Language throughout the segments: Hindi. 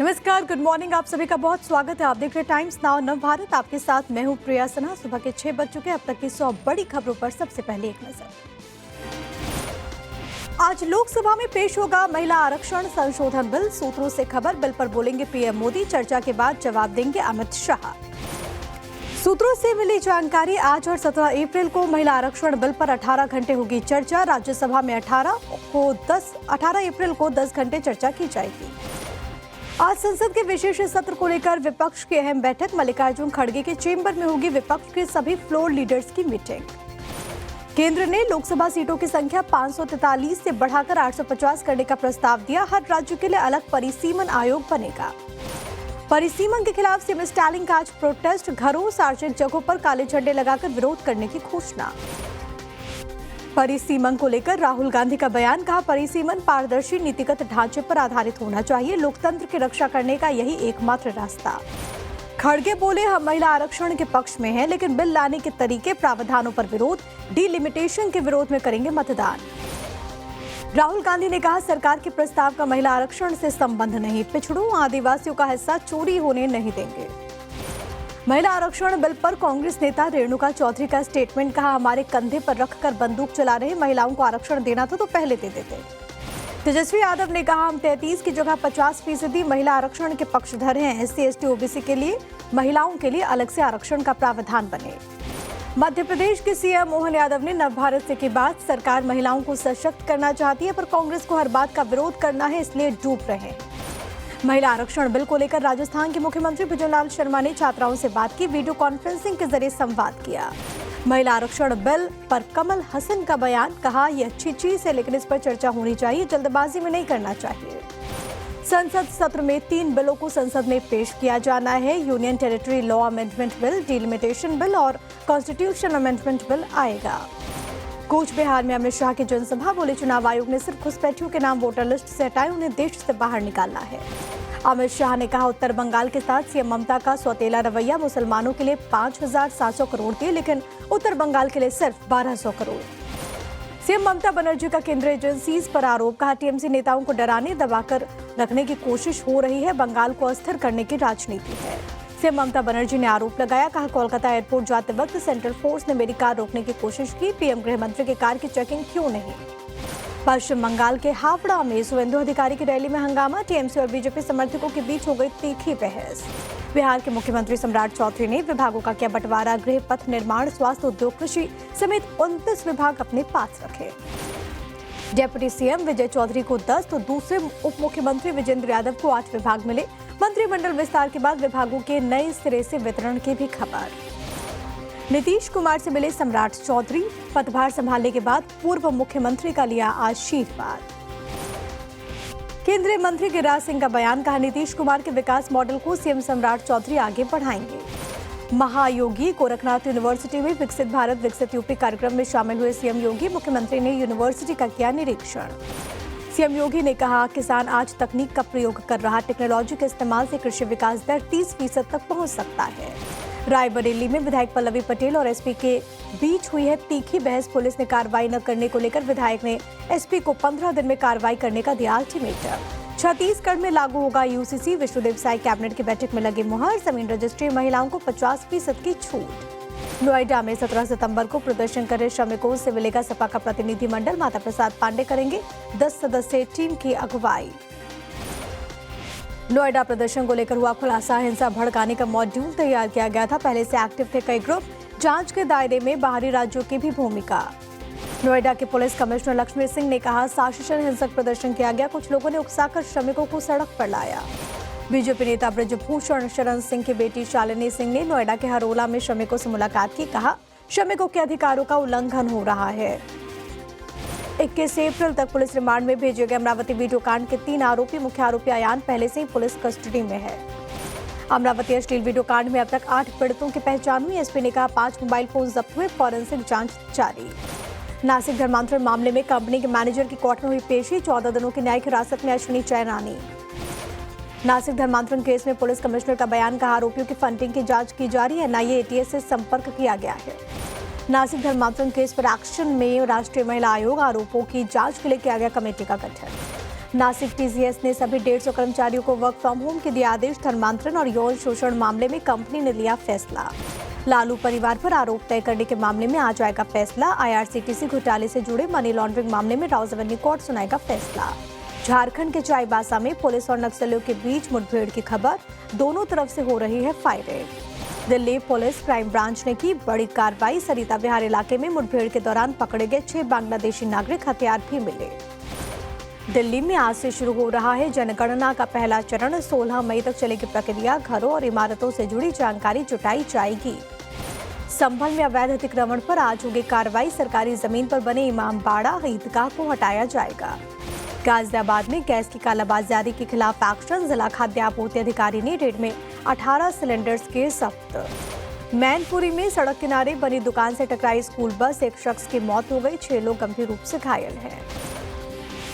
नमस्कार, गुड मॉर्निंग। आप सभी का बहुत स्वागत है। आप देख रहे टाइम्स नाउ नव भारत। आपके साथ मैं हूं प्रिया सना। सुबह के 6 बज चुके हैं। अब तक की 100 बड़ी खबरों पर सबसे पहले एक नजर। आज लोकसभा में पेश होगा महिला आरक्षण संशोधन बिल। सूत्रों से खबर, बिल पर बोलेंगे पीएम मोदी। चर्चा के बाद जवाब देंगे अमित शाह। सूत्रों से मिली जानकारी, आज और 17 अप्रैल को महिला आरक्षण बिल पर 18 घंटे होगी चर्चा। राज्यसभा में 18 अप्रैल को 10 घंटे चर्चा की जाएगी। आज संसद के विशेष सत्र को लेकर विपक्ष की अहम बैठक। मल्लिकार्जुन खड़गे के चेंबर में होगी विपक्ष के सभी फ्लोर लीडर्स की मीटिंग। केंद्र ने लोकसभा सीटों की संख्या 543 से बढ़ाकर 850 करने का प्रस्ताव दिया। हर राज्य के लिए अलग परिसीमन आयोग बनेगा। परिसीमन के खिलाफ सीएम स्टालिन का आज प्रोटेस्ट। घरों, सार्वजनिक जगहों पर काले झंडे लगाकर विरोध करने की घोषणा। परिसीमन को लेकर राहुल गांधी का बयान, कहा परिसीमन पारदर्शी नीतिगत ढांचे पर आधारित होना चाहिए। लोकतंत्र की रक्षा करने का यही एकमात्र रास्ता। खड़गे बोले, हम महिला आरक्षण के पक्ष में हैं, लेकिन बिल लाने के तरीके, प्रावधानों पर विरोध, डिलिमिटेशन के विरोध में करेंगे मतदान। राहुल गांधी ने कहा, सरकार के प्रस्ताव का महिला आरक्षण से संबंध नहीं। पिछड़ों, आदिवासियों का हिस्सा चोरी होने नहीं देंगे। महिला आरक्षण बिल पर कांग्रेस नेता रेणुका चौधरी का स्टेटमेंट, कहा हमारे कंधे पर रखकर बंदूक चला रहे महिलाओं को आरक्षण देना था तो पहले दे देते। तेजस्वी यादव ने कहा, हम 33 की जगह 50% महिला आरक्षण के पक्षधर हैं। एससी, एसटी, ओबीसी के लिए, महिलाओं के लिए अलग से आरक्षण का प्रावधान बने। मध्य प्रदेश के सीएम मोहन यादव ने नव भारत से की बात, सरकार महिलाओं को सशक्त करना चाहती है, पर कांग्रेस को हर बात का विरोध करना है, इसलिए डूब रहे। महिला आरक्षण बिल को लेकर राजस्थान के मुख्यमंत्री भुजनलाल शर्मा ने छात्राओं से बात की। वीडियो कॉन्फ्रेंसिंग के जरिए संवाद किया। महिला आरक्षण बिल पर कमल हसन का बयान, कहा यह अच्छी चीज है, लेकिन इस पर चर्चा होनी चाहिए, जल्दबाजी में नहीं करना चाहिए। संसद सत्र में 3 बिलों को संसद में पेश किया जाना है। Union territory law amendment bill, delimitation bill और कॉन्स्टिट्यूशन अमेंडमेंट बिल आएगा। कूच बिहार में अमित शाह की जनसभा, बोले चुनाव आयोग ने सिर्फ घुसपैठियों के नाम वोटर लिस्ट से हटाए, उन्हें देश से बाहर निकालना है। अमित शाह ने कहा, उत्तर बंगाल के साथ सीएम ममता का सौतेला रवैया, मुसलमानों के लिए 5,700 करोड़ दिए, लेकिन उत्तर बंगाल के लिए सिर्फ 1,200 करोड़। सीएम ममता बनर्जी का केंद्रीय एजेंसीज पर आरोप, कहा टीएमसी नेताओं को डराने, दबाकर रखने की कोशिश हो रही है, बंगाल को अस्थिर करने की राजनीति है। सीएम ममता बनर्जी ने आरोप लगाया, कहा कोलकाता एयरपोर्ट जाते वक्त सेंट्रल फोर्स ने मेरी कार रोकने की कोशिश की, पीएम गृह मंत्री की कार की चेकिंग क्यों नहीं। पश्चिम बंगाल के हावड़ा में शुभेंदु अधिकारी की रैली में हंगामा, टीएमसी और बीजेपी समर्थकों के बीच हो गई तीखी बहस। बिहार के मुख्यमंत्री सम्राट चौधरी ने विभागों का किया बंटवारा, गृह, पथ निर्माण, स्वास्थ्य, उद्योग, कृषि समेत 29 विभाग अपने पास रखे। डिप्टी सीएम विजय चौधरी को 10 तो दूसरे उप मुख्यमंत्री विजेंद्र यादव को 8 विभाग मिले। मंत्रिमंडल विस्तार के बाद विभागों के नए सिरे से वितरण की भी खबर। नीतीश कुमार से मिले सम्राट चौधरी, पदभार संभालने के बाद पूर्व मुख्यमंत्री का लिया आशीर्वाद। केंद्रीय मंत्री गिरिराज सिंह का बयान, कहा नीतीश कुमार के विकास मॉडल को सीएम सम्राट चौधरी आगे बढ़ाएंगे। महायोगी गोरखनाथ यूनिवर्सिटी में विकसित भारत विकसित यूपी कार्यक्रम में शामिल हुए सीएम योगी, मुख्यमंत्री ने यूनिवर्सिटी का किया निरीक्षण। सीएम योगी ने कहा, किसान आज तकनीक का प्रयोग कर रहा, टेक्नोलॉजी के इस्तेमाल से कृषि विकास दर 30% तक पहुंच सकता है। रायबरेली में विधायक पल्लवी पटेल और एसपी के बीच हुई है तीखी बहस। पुलिस ने कार्रवाई न करने को लेकर विधायक ने एसपी को 15 दिन में कार्रवाई करने का दिया अल्टीमेटम। छत्तीसगढ़ में लागू होगा यूसीसी, विष्णुदेव साय कैबिनेट की बैठक में लगे मुहर। जमीन रजिस्ट्री, महिलाओं को 50% की छूट। नोएडा में 17 सितंबर को प्रदर्शन कर रहे श्रमिकों से मिलेगा सपा का प्रतिनिधिमंडल, माता प्रसाद पांडे करेंगे 10 सदस्यीय टीम की अगुवाई। नोएडा प्रदर्शन को लेकर हुआ खुलासा, हिंसा भड़काने का मॉड्यूल तैयार किया गया था, पहले से एक्टिव थे कई ग्रुप, जांच के दायरे में बाहरी राज्यों की भी भूमिका। नोएडा के पुलिस कमिश्नर लक्ष्मी सिंह ने कहा, शासन हिंसक प्रदर्शन किया गया, कुछ लोगों ने उकसाकर श्रमिकों को सड़क पर लाया। बीजेपी नेता ब्रजभूषण शरण सिंह की बेटी शालिनी सिंह ने नोएडा के हरोला में श्रमिकों से मुलाकात की, कहा श्रमिकों के अधिकारों का उल्लंघन हो रहा है। 21 अप्रैल तक पुलिस रिमांड में भेजे गए अमरावती वीडियो कांड के 3 आरोपी, मुख्य आरोपी अयान पहले से ही पुलिस कस्टडी में है। अमरावती अश्लील वीडियो कांड में अब तक 8 पीड़ितों की पहचान हुई। एसपी ने कहा, 5 मोबाइल फोन जब्त हुए, फॉरेंसिक जांच जारी। नासिक धर्मांतरण मामले में कंपनी के मैनेजर की कोर्ट में हुई पेशी, 14 दिनों की न्यायिक हिरासत में अश्विनी चैनानी। नासिक धर्मांतरण केस में पुलिस कमिश्नर का बयान, कहा आरोपियों की फंडिंग की जांच की जा रही है, एनआईए एटीएस से संपर्क किया गया है। नासिक धर्मांतरण केस पर एक्शन में राष्ट्रीय महिला आयोग, आरोपों की जांच के लिए किया गया कमेटी का गठन। नासिक टीसीएस ने सभी 150 कर्मचारियों को वर्क फ्रॉम होम के दिए आदेश। धर्मांतरण और यौन शोषण मामले में कंपनी ने लिया फैसला। लालू परिवार पर आरोप तय करने के मामले में आ जाएगा फैसला। आईआरसीटीसी घोटाले से जुड़े मनी लॉन्ड्रिंग मामले में राउज एवेन्यू कोर्ट सुनाएगा फैसला। झारखंड के चाईबासा में पुलिस और नक्सलियों के बीच मुठभेड़ की खबर, दोनों तरफ से हो रही है firing. Delhi police crime branch ने की बड़ी कार्रवाई। सरिता विहार इलाके में मुठभेड़ के दौरान पकड़े गए 6 बांग्लादेशी नागरिक, हथियार भी मिले। दिल्ली में आज से शुरू हो रहा है जनगणना का पहला चरण। 16 मई तक चलेगी प्रक्रिया। घरों और इमारतों से जुड़ी जानकारी जुटाई जाएगी। संभल में अवैध अतिक्रमण पर आज होगी कार्रवाई। सरकारी जमीन पर बने इमामबाड़ा ईदगाह को हटाया जाएगा। गाजियाबाद में गैस की कालाबाजारी के खिलाफ एक्शन। जिला खाद्य आपूर्ति अधिकारी ने रेड में 18 सिलेंडर्स किए जब्त। मैनपुरी में सड़क किनारे बनी दुकान से टकराई स्कूल बस, एक शख्स की मौत हो गई, 6 लोग गंभीर रूप से घायल हैं।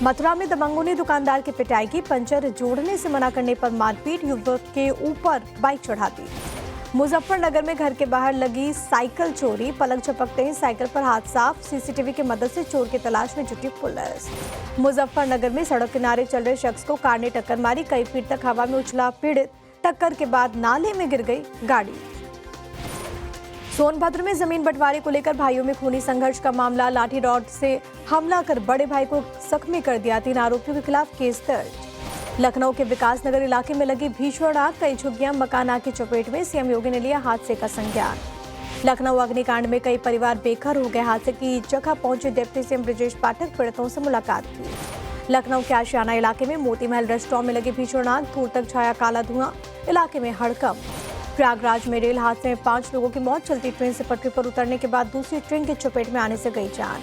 मथुरा में दबंगों ने दुकानदार की पिटाई की। पंचर जोड़ने से मना करने पर मारपीट, युवक के ऊपर बाइक चढ़ा दी। मुजफ्फरनगर में घर के बाहर लगी साइकिल चोरी, पलक झपकते ही साइकिल पर हाथ साफ। सीसीटीवी की मदद से चोर की तलाश में जुटी पुलिस। मुजफ्फरनगर में सड़क किनारे चल रहे शख्स को कार ने टक्कर मारी, कई फीट तक हवा में उछला पीड़ित। टक्कर के बाद नाले में गिर गई गाड़ी। सोनभद्र में जमीन बंटवारे को लेकर भाइयों में खूनी संघर्ष का मामला। लाठी रॉड से हमला कर बड़े भाई को जख्मी कर दिया, 3 आरोपियों के खिलाफ केस दर्ज। लखनऊ के विकास नगर इलाके में लगी भीषण आग, कई झुग्गियां मकान आग की चपेट में। सीएम योगी ने लिया हादसे का संज्ञान। लखनऊ अग्निकांड में कई परिवार बेघर हो गए। हादसे की जगह पहुंचे डिप्टी सीएम ब्रजेश पाठक, पीड़ितों से मुलाकात की। लखनऊ के आशियाना इलाके में मोती महल रेस्टोरेंट में लगी भीषण आग, दूर तक छाया काला धुआं, इलाके में हड़कंप। प्रयागराज में रेल हादसे में 5 लोगों की मौत, चलती ट्रेन से पटरी पर उतरने के बाद दूसरी ट्रेन की चपेट में आने से गई जान।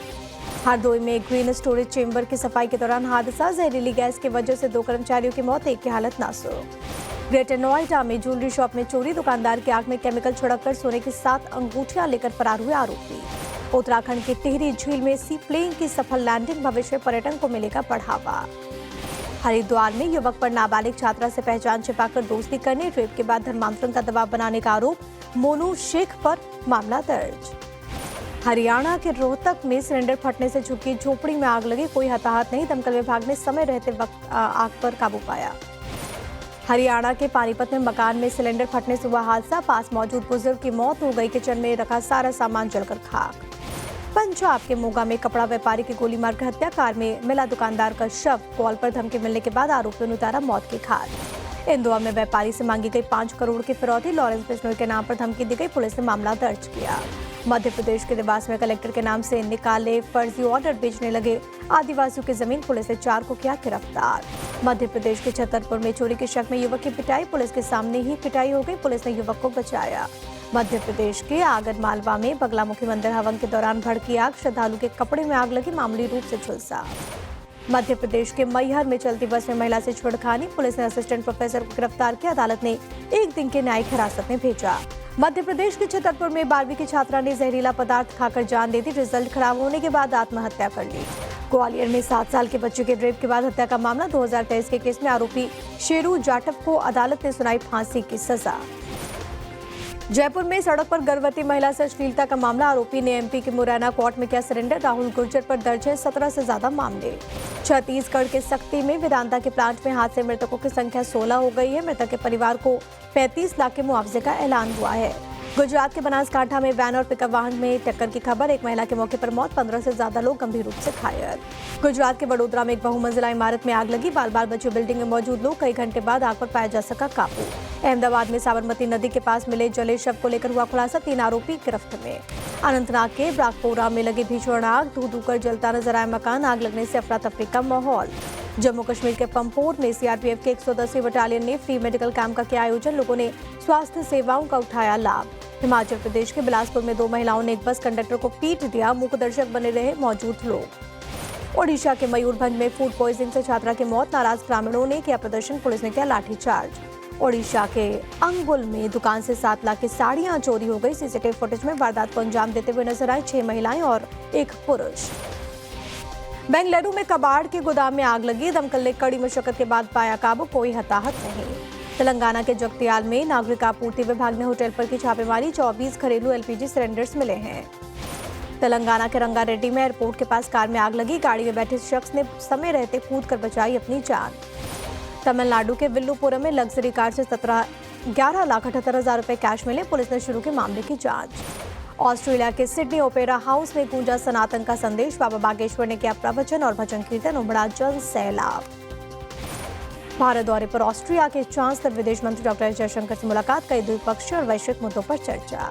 हरदोई में ग्रीन स्टोरेज चेंबर की सफाई के दौरान हादसा, जहरीली गैस की वजह से 2 कर्मचारियों की मौत, एक की हालत नाजुक। ग्रेटर नोएडा में ज्वेलरी शॉप में चोरी, दुकानदार की आग में केमिकल छिड़ककर सोने की 7 अंगूठियां लेकर फरार हुए आरोपी। उत्तराखंड की टिहरी झील में सी प्लेन की सफल लैंडिंग, भविष्य पर्यटन को मिलेगा बढ़ावा। हरिद्वार में युवक पर नाबालिग छात्रा से पहचान छिपाकर दोस्ती करने, रेप के बाद धर्मांतरण का दबाव बनाने का आरोप, मोनू शेख पर मामला दर्ज। हरियाणा के रोहतक में सिलेंडर फटने से झुकी झोपड़ी में आग लगी, कोई हताहत नहीं। दमकल विभाग ने समय रहते वक्त आग पर काबू पाया। हरियाणा के पानीपत में मकान में सिलेंडर फटने से हुआ हादसा, पास मौजूद बुजुर्ग की मौत हो गई, किचन में रखा सारा सामान जलकर खाक। पंजाब के मोगा में कपड़ा व्यापारी की गोली मारकर हत्या, कार में मिला दुकानदार का शव, कॉल पर धमकी मिलने के बाद आरोपियों ने उतारा मौत की खाद। इंदौर में व्यापारी से मांगी गई 5 करोड़ की फिरौती, लॉरेंस बिश्नोई के नाम पर धमकी दी गई, पुलिस ने मामला दर्ज किया। मध्य प्रदेश के देवास में कलेक्टर के नाम से निकाले फर्जी ऑर्डर बेचने लगे आदिवासियों की जमीन, पुलिस ने 4 को किया गिरफ्तार। मध्य प्रदेश के छतरपुर में चोरी के शक में युवक की पिटाई, पुलिस के सामने ही पिटाई हो गई, पुलिस ने युवक को बचाया। मध्य प्रदेश के आगर मालवा में बगलामुखी मंदिर हवन के दौरान भड़की आग, श्रद्धालु के कपड़े में आग लगी, मामूली रूप से झुलसा। मध्य प्रदेश के मैहर में चलती बस में महिला से छेड़खानी, पुलिस ने असिस्टेंट प्रोफेसर को गिरफ्तार किया, अदालत ने 1 दिन के न्यायिक हिरासत में भेजा। मध्य प्रदेश के छतरपुर में 12वीं की छात्रा ने जहरीला पदार्थ खाकर जान दे दी, रिजल्ट खराब होने के बाद आत्महत्या कर ली। ग्वालियर में 7 साल के बच्चे के रेप के बाद हत्या का मामला, 2023 के केस में आरोपी शेरू जाटव को अदालत ने सुनाई फांसी की सजा। जयपुर में सड़क पर गर्भवती महिला से अश्लीलता का मामला, आरोपी ने एमपी के मुरैना कोर्ट में किया सरेंडर। राहुल गुर्जर पर दर्ज है 17 से ज्यादा मामले। छत्तीसगढ़ के सक्ती में वेदांता के प्लांट में हादसे मृतकों की संख्या 16 हो गई है। मृतक के परिवार को 35 लाख के मुआवजे का ऐलान हुआ है। गुजरात के बनासकांठा में वैन और पिकअप वाहन में टक्कर की खबर, एक महिला के मौके पर मौत, 15 से ज्यादा लोग गंभीर रूप से घायल। गुजरात के वडोदरा में एक बहुमंजिला इमारत में आग लगी, बाल बाल बचे बिल्डिंग में मौजूद लोग, कई घंटे बाद आग पर पाया जा सका काबू। अहमदाबाद में साबरमती नदी के पास मिले जले शव को लेकर हुआ खुलासा, 3 आरोपी गिरफ्त में। अनंतनाग के ब्राकपोरा में लगी भीषण आग, धू कर जलता नजर आया मकान, आग लगने से अफरा तफरी का माहौल। जम्मू कश्मीर के पंपोर में सीआरपीएफ के 110वीं बटालियन ने फ्री मेडिकल कैंप का किया आयोजन, लोगों ने स्वास्थ्य सेवाओं का उठाया लाभ। हिमाचल प्रदेश के बिलासपुर में 2 महिलाओं ने एक बस कंडक्टर को पीट दिया, मूक दर्शक बने रहे मौजूद लोग। ओडिशा के मयूरभंज में फूड पॉइजनिंग से छात्रा की मौत, नाराज ग्रामीणों ने किया प्रदर्शन, पुलिस ने किया लाठीचार्ज। ओडिशा के अंगुल में दुकान से 7 लाख की साड़ियां चोरी हो गई, सीसीटीवी फुटेज में वारदात को अंजाम देते हुए नजर आए 6 महिलाएं और 1 पुरुष। बेंगलुरु में कबाड़ के गोदाम में आग लगी, दमकल ने कड़ी मशक्कत के बाद पाया काबू, कोई हताहत नहीं। तेलंगाना के जगतियाल में नागरिक आपूर्ति विभाग ने होटल पर की छापेमारी, 24 घरेलू एलपीजी सिलेंडर्स मिले हैं। तेलंगाना के रंगारेड्डी में एयरपोर्ट के पास कार में आग लगी। गाड़ी में बैठे शख्स ने समय रहते कूदकर बचाई अपनी जान। तमिलनाडु के विल्लुपुरम में लग्जरी कार से 11,78,000 रुपए कैश मिले। पुलिस ने शुरू की मामले की जांच। ऑस्ट्रेलिया के सिडनी ओपेरा हाउस में गूंजा सनातन का संदेश। बाबा बागेश्वर ने किया प्रवचन और भजन कीर्तन। उमड़ा जन सैलाब। भारत दौरे पर ऑस्ट्रिया के चांसलर विदेश मंत्री डॉक्टर जयशंकर से मुलाकात। कई द्विपक्षीय और वैश्विक मुद्दों पर चर्चा।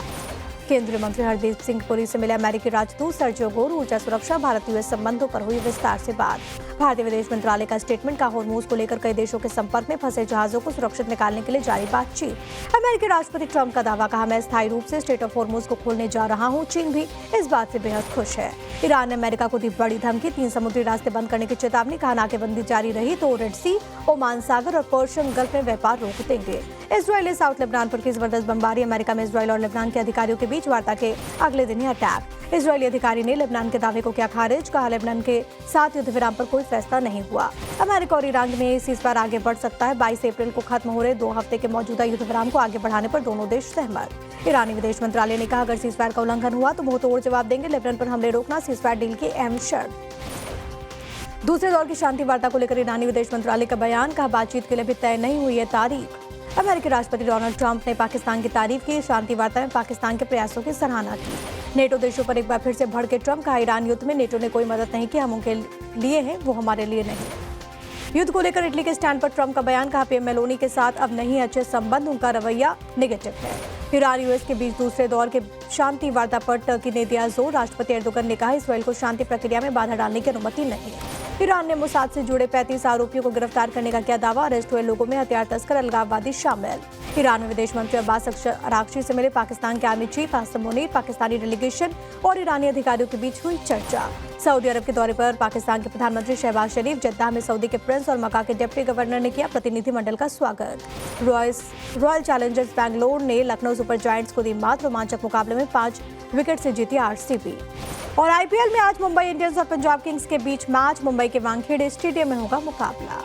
केंद्रीय मंत्री हरदीप सिंह पुरी से मिले अमेरिकी राजदूत सर्जियो गोरू। ऊर्जा सुरक्षा भारत यूएस संबंधों पर हुई विस्तार से बात। भारतीय विदेश मंत्रालय का स्टेटमेंट का हॉर्मूज को लेकर कई देशों के संपर्क में फंसे जहाजों को सुरक्षित निकालने के लिए जारी बातचीत। अमेरिकी राष्ट्रपति ट्रंप का दावा, कहा मैं स्थायी रूप से स्टेट ऑफ हॉर्मूज को खोलने जा रहा हूं। चीन भी इस बात से बेहद खुश है। ईरान ने अमेरिका को दी बड़ी धमकी। 3 समुद्री रास्ते बंद करने की चेतावनी। कहा नाकेबंदी जारी रही तो रेड सी, ओमान सागर और पर्शियन गल्फ में व्यापार रोक देंगे। इजरायल ने साउथ लेबनान पर की जबरदस्त बमबारी। अमेरिका में इजरायल और लेबनान के अधिकारियों के बीच वार्ता के अगले दिन ही अटैक। इजरायली अधिकारी ने लेबनान के दावे को किया खारिज। कहा लेबनान के साथ युद्ध विराम पर कोई फैसला नहीं हुआ। अमेरिका और ईरान में सीज़फायर आगे बढ़ सकता है। 22 अप्रैल को खत्म हो रहे 2 हफ्ते के मौजूदा युद्ध विराम को आगे बढ़ाने पर दोनों देश सहमत। ईरानी विदेश मंत्रालय ने कहा अगर सीज़फायर का उल्लंघन हुआ तो मुंहतोड़ जवाब देंगे। लेबनान पर हमले रोकना सीज़फायर डील की अहम शर्त। दूसरे दौर की शांति वार्ता को लेकर ईरानी विदेश मंत्रालय का बयान। कहा बातचीत के लिए भी तय नहीं हुई है तारीख। अमेरिकी राष्ट्रपति डोनाल्ड ट्रंप ने पाकिस्तान की तारीफ की। शांति वार्ता में पाकिस्तान के प्रयासों की सराहना की। नेटो देशों पर एक बार फिर से भड़के ट्रंप। कहा ईरान युद्ध में नेटो ने कोई मदद नहीं की। हम उनके लिए हैं, वो हमारे लिए नहीं। युद्ध को लेकर इटली के स्टैंड पर ट्रंप का बयान। कहा पीएम मेलोनी के साथ अब नहीं अच्छे संबंध, उनका रवैया नेगेटिव है। ईरान यूएस के बीच दूसरे दौर के शांति वार्ता पर टर्की ने दिया जोर। राष्ट्रपति एर्दोगन ने कहा इसराइल को शांति प्रक्रिया में बाधा डालने की अनुमति नहीं है। ईरान ने मोसाद से जुड़े 35 आरोपियों को गिरफ्तार करने का किया दावा। अरेस्ट हुए लोगों में हथियार तस्कर, अलगाववादी शामिल। ईरान में विदेश मंत्री अब्बास अरागची से मिले पाकिस्तान के army chief Asim Munir. Pakistani delegation और ईरानी अधिकारियों के बीच हुई चर्चा। सऊदी अरब के दौरे पर पाकिस्तान के प्रधानमंत्री शहबाज शरीफ। जद्दाह में सऊदी के प्रिंस और मक्का के डिप्टी गवर्नर ने किया प्रतिनिधिमंडल का स्वागत। रॉयल चैलेंजर्स बैंगलोर ने लखनऊ सुपर जायंट्स को दी मात। रोमांचक मुकाबले में 5 विकेट से जीती आरसीबी। और आईपीएल में आज मुंबई इंडियंस और पंजाब किंग्स के बीच मैच। मुंबई के वानखेड़े स्टेडियम में होगा मुकाबला।